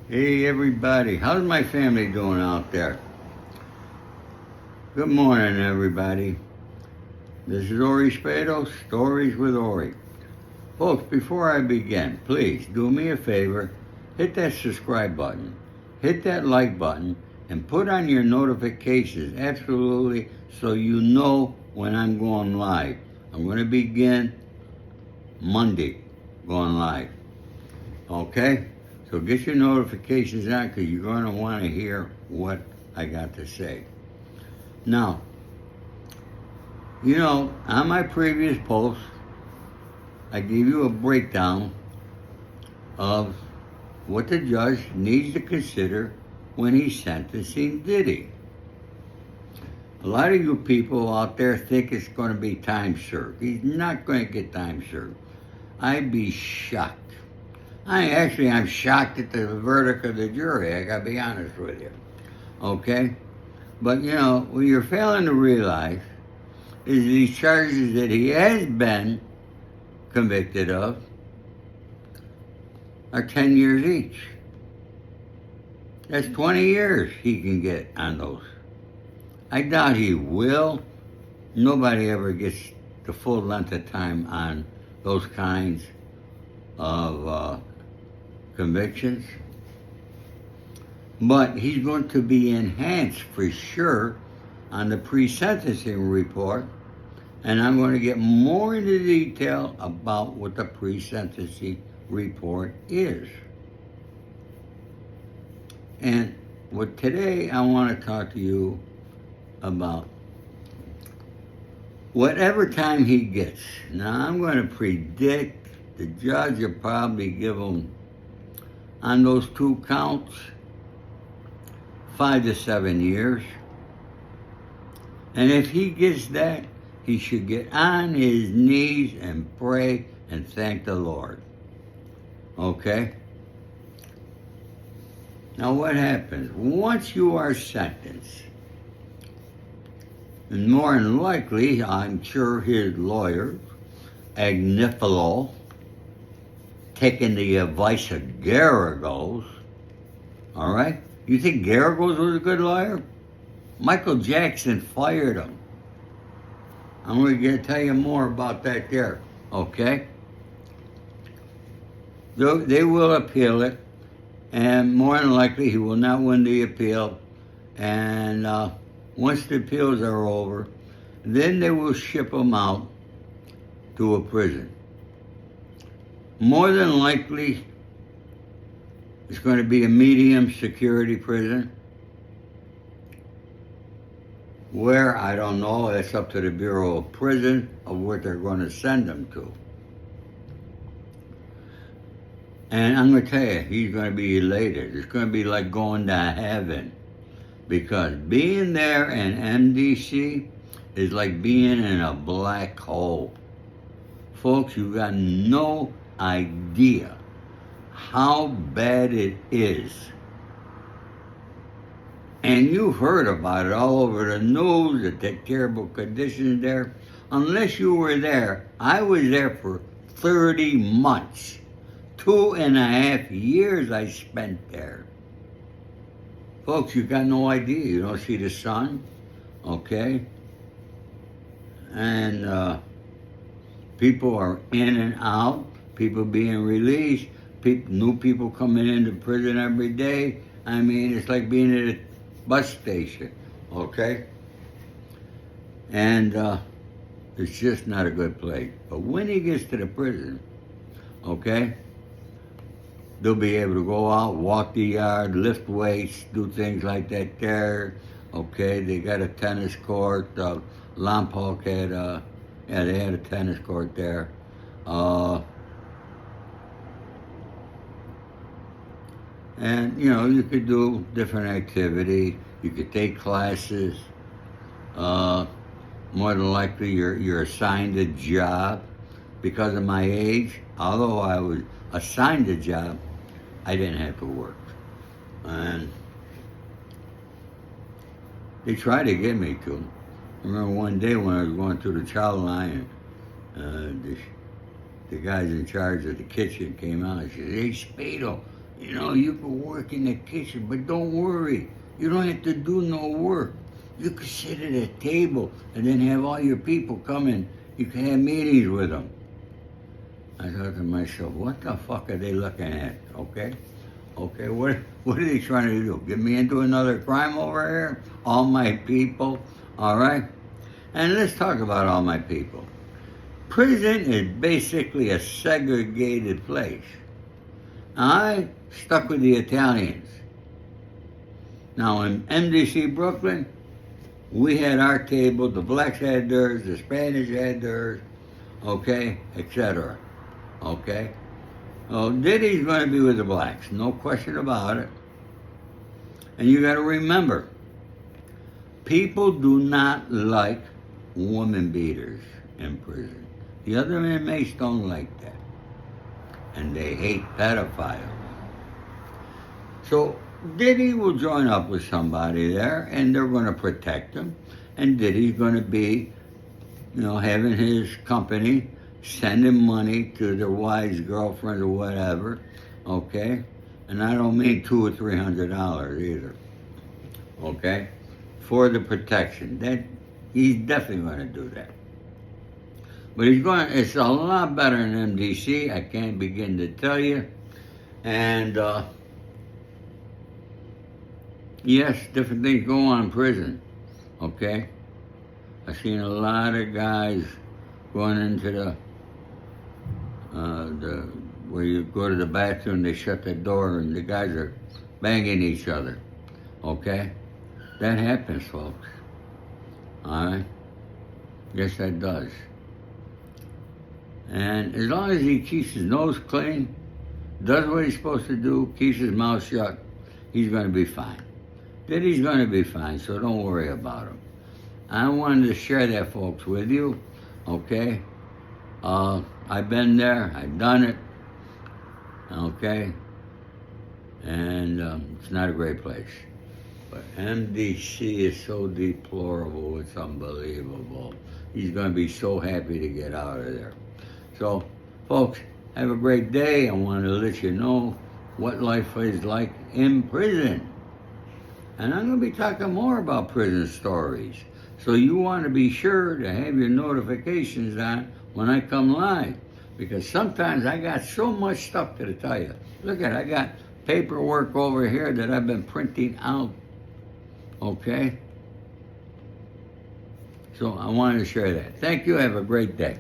Hey everybody, how's my family doing out there? Good morning everybody. This is Ori Spado, Stories with Ori. Folks, before I begin, please do me a favor, hit that subscribe button, hit that like button, and put on your notifications absolutely so you know when I'm going live. I'm going to begin Monday going live. Okay? So get your notifications on because you're going to want to hear what I got to say. Now, on my previous post, I gave you a breakdown of what the judge needs to consider when he's sentencing Diddy. A lot of you people out there think it's going to be time served. He's not going to get time served. I'd be shocked. I'm shocked at the verdict of the jury. I gotta be honest with you. Okay? But what you're failing to realize is these charges that he has been convicted of are 10 years each. That's 20 years he can get on those. I doubt he will. Nobody ever gets the full length of time on those kinds of convictions. But he's going to be enhanced for sure on the pre-sentencing report, and I'm going to get more into detail about what the pre-sentencing report is. And today I want to talk to you about whatever time he gets. Now I'm going to predict the judge will probably give him, on those 2 counts, 5 to 7 years. And if he gets that, he should get on his knees and pray and thank the Lord. Okay? Now what happens? Once you are sentenced, and more than likely, I'm sure his lawyer, Agnifilo, taking the advice of Garagos, all right? You think Garagos was a good lawyer? Michael Jackson fired him. I'm going to tell you more about that there, okay? They will appeal it, and more than likely he will not win the appeal. And once the appeals are over, then they will ship him out to a prison. More than likely, it's going to be a medium security prison. Where, I don't know, that's up to the Bureau of Prison of what they're going to send him to. And I'm going to tell you, he's going to be elated. It's going to be like going to heaven. Because being there in MDC is like being in a black hole. Folks, you got no idea how bad it is. And you've heard about it all over the news, the terrible conditions there. Unless you were there, I was there for 30 months. 2.5 years I spent there. Folks, you got no idea. You don't see the sun, okay? And people are in and out, people being released, new people coming into prison every day. I mean, it's like being at a bus station, okay? And it's just not a good place. But when he gets to the prison, okay, they'll be able to go out, walk the yard, lift weights, do things like that there. Okay, they got a tennis court. Lompoc had, they had a tennis court there. And, you could do different activity. You could take classes. More than likely, you're assigned a job. Because of my age, although I was assigned a job, I didn't have to work. And they tried to get me to. I remember one day when I was going through the child line, the guys in charge of the kitchen came out and said, "Hey, Spado, You know, you can work in the kitchen, but don't worry. You don't have to do no work. You can sit at a table and then have all your people come in. You can have meetings with them. I thought to myself, what the fuck are they looking at? Okay? Okay, what are they trying to do? Get me into another crime over here? All my people? All right? And let's talk about all my people. Prison is basically a segregated place. I stuck with the Italians. Now in MDC Brooklyn, we had our table, the blacks had theirs, the Spanish had theirs, okay, etc. Okay? Oh, Diddy's going to be with the blacks, no question about it. And you got to remember, people do not like woman beaters in prison. The other inmates don't like that. And they hate pedophiles. So Diddy will join up with somebody there, and they're going to protect him. And Diddy's going to be, having his company, sending money to their wives, girlfriend, or whatever, okay? And I don't mean $200 or $300 either, okay? For the protection. He's definitely going to do that. But it's a lot better than MDC, I can't begin to tell you. And, yes, different things go on in prison, okay? I've seen a lot of guys going into where you go to the bathroom, they shut the door, and the guys are banging each other, okay? That happens, folks, all right? Yes, that does. And as long as he keeps his nose clean, does what he's supposed to do, keeps his mouth shut, he's going to be fine. Diddy's going to be fine, so don't worry about him. I wanted to share that, folks, with you, okay? I've been there, I've done it, okay? And it's not a great place. But MDC is so deplorable, it's unbelievable. He's going to be so happy to get out of there. So, folks, have a great day. I want to let you know what life is like in prison. And I'm going to be talking more about prison stories. So you want to be sure to have your notifications on when I come live. Because sometimes I got so much stuff to tell you. Look at it, I got paperwork over here that I've been printing out. Okay? So I wanted to share that. Thank you. Have a great day.